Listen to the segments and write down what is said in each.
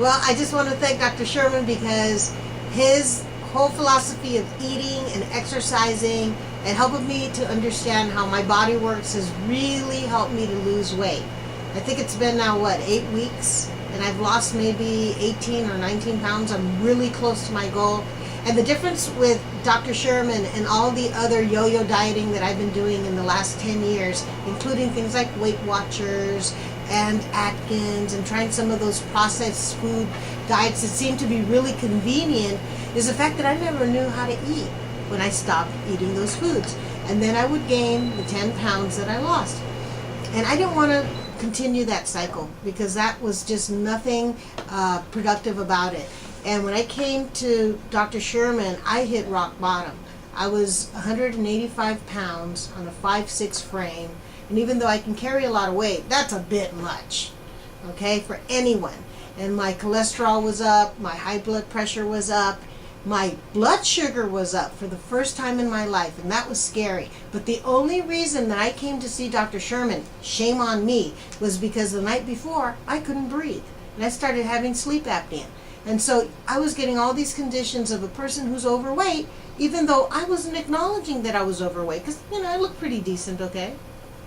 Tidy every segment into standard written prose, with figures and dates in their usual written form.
Well, I just want to thank Dr. Sherman because his whole philosophy of eating and exercising and helping me to understand how my body works has really helped me to lose weight. I think it's been now, 8 weeks? And I've lost maybe 18 or 19 pounds. I'm really close to my goal. And the difference with Dr. Sherman and all the other yo-yo dieting that I've been doing in the last 10 years, including things like Weight Watchers and Atkins and trying some of those processed food diets that seem to be really convenient, is the fact that I never knew how to eat when I stopped eating those foods. And then I would gain the 10 pounds that I lost. And I didn't want to continue that cycle because that was just nothing productive about it. And when I came to Dr. Sherman, I hit rock bottom. I was 185 pounds on a 5'6" frame. And even though I can carry a lot of weight, that's a bit much, okay, for anyone. And my cholesterol was up, my high blood pressure was up, my blood sugar was up for the first time in my life, and that was scary. But the only reason that I came to see Dr. Sherman, shame on me, was because the night before I couldn't breathe. And I started having sleep apnea. And so I was getting all these conditions of a person who's overweight, even though I wasn't acknowledging that I was overweight, because, I look pretty decent, okay?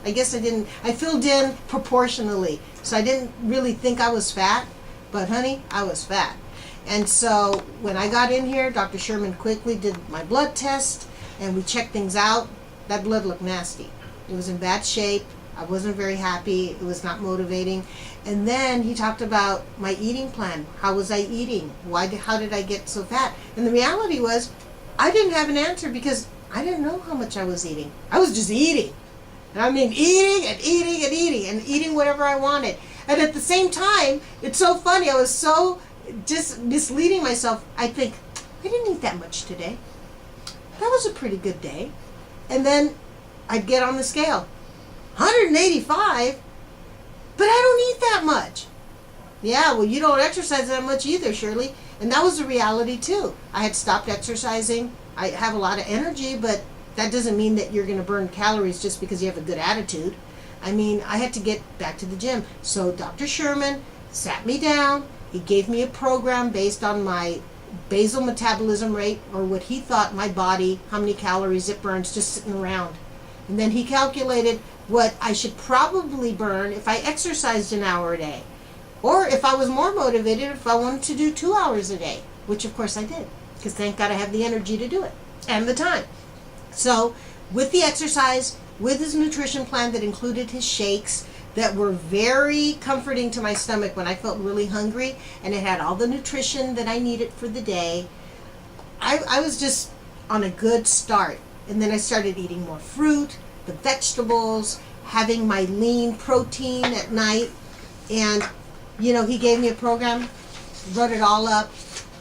I guess I filled in proportionally. So I didn't really think I was fat, but honey, I was fat. And so when I got in here, Dr. Sherman quickly did my blood test, and we checked things out. That blood looked nasty. It was in bad shape. I wasn't very happy. It was not motivating. And then he talked about my eating plan. How was I eating? How did I get so fat? And the reality was, I didn't have an answer because I didn't know how much I was eating. I was just eating. And I mean eating and eating and eating and eating whatever I wanted. And at the same time, it's so funny. I was so just misleading myself. I think, I didn't eat that much today. That was a pretty good day. And then I'd get on the scale. 185? But I don't eat that much. Yeah, well, you don't exercise that much either, Shirley. And that was the reality, too. I had stopped exercising. I have a lot of energy, but that doesn't mean that you're going to burn calories just because you have a good attitude. I mean, I had to get back to the gym. So Dr. Sherman sat me down. He gave me a program based on my basal metabolism rate, or what he thought my body, how many calories it burns just sitting around. And then he calculated what I should probably burn if I exercised an hour a day. Or if I was more motivated, if I wanted to do 2 hours a day, which of course I did, because thank God I have the energy to do it, and the time. So with the exercise, with his nutrition plan that included his shakes that were very comforting to my stomach when I felt really hungry, and it had all the nutrition that I needed for the day, I was just on a good start. And then I started eating more fruit, the vegetables, having my lean protein at night. And, he gave me a program, wrote it all up,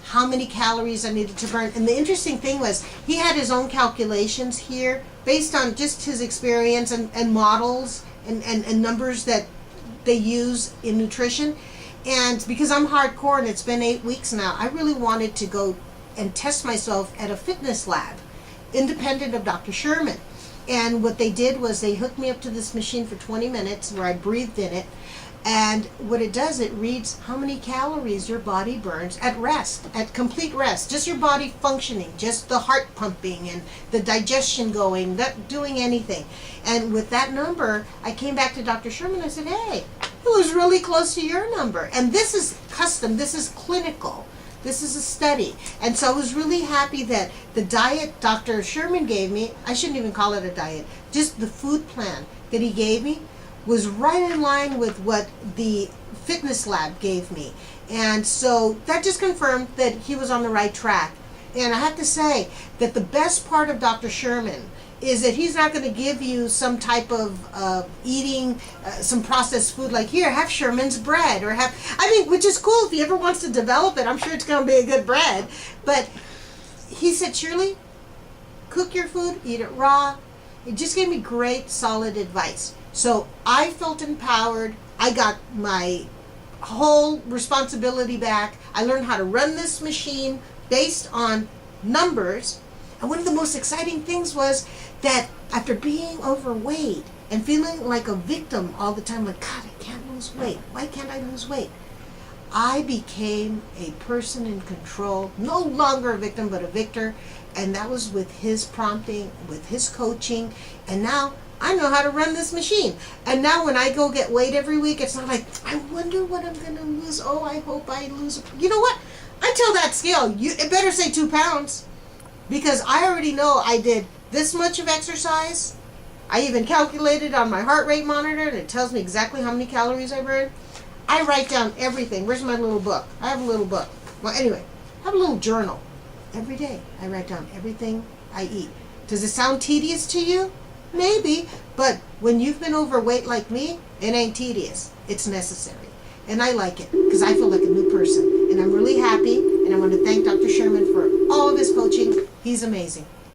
how many calories I needed to burn. And the interesting thing was, he had his own calculations here based on just his experience and models and numbers that they use in nutrition. And because I'm hardcore and it's been 8 weeks now, I really wanted to go and test myself at a fitness lab, independent of Dr. Sherman. And what they did was they hooked me up to this machine for 20 minutes where I breathed in it. And what it does, it reads how many calories your body burns at rest, at complete rest. Just your body functioning, just the heart pumping and the digestion going, not doing anything. And with that number, I came back to Dr. Sherman and I said, hey, it was really close to your number. And this is custom, this is clinical. This is a study. And so I was really happy that the diet Dr. Sherman gave me, I shouldn't even call it a diet, just the food plan that he gave me was right in line with what the fitness lab gave me. And so that just confirmed that he was on the right track. And I have to say that the best part of Dr. Sherman is that he's not going to give you some type of eating some processed food like, here, have Sherman's bread, or which is cool if he ever wants to develop it. I'm sure it's going to be a good bread. But he said, Shirley, cook your food, eat it raw. It just gave me great, solid advice. So I felt empowered. I got my whole responsibility back. I learned how to run this machine based on numbers. And one of the most exciting things was that after being overweight and feeling like a victim all the time, like, God, I can't lose weight. Why can't I lose weight? I became a person in control, no longer a victim, but a victor. And that was with his prompting, with his coaching. And now I know how to run this machine. And now when I go get weighed every week, it's not like, I wonder what I'm going to lose. Oh, I hope I lose. You know what? I tell that scale, it better say 2 pounds. Because I already know I did this much of exercise. I even calculated on my heart rate monitor, and it tells me exactly how many calories I burned. I write down everything. Where's my little book? I have a little book. Well, anyway, I have a little journal. Every day I write down everything I eat. Does it sound tedious to you? Maybe. But when you've been overweight like me, it ain't tedious. It's necessary. And I like it because I feel like a new person. And I'm really happy. And I want to thank Dr. Sherman for all of his coaching. He's amazing.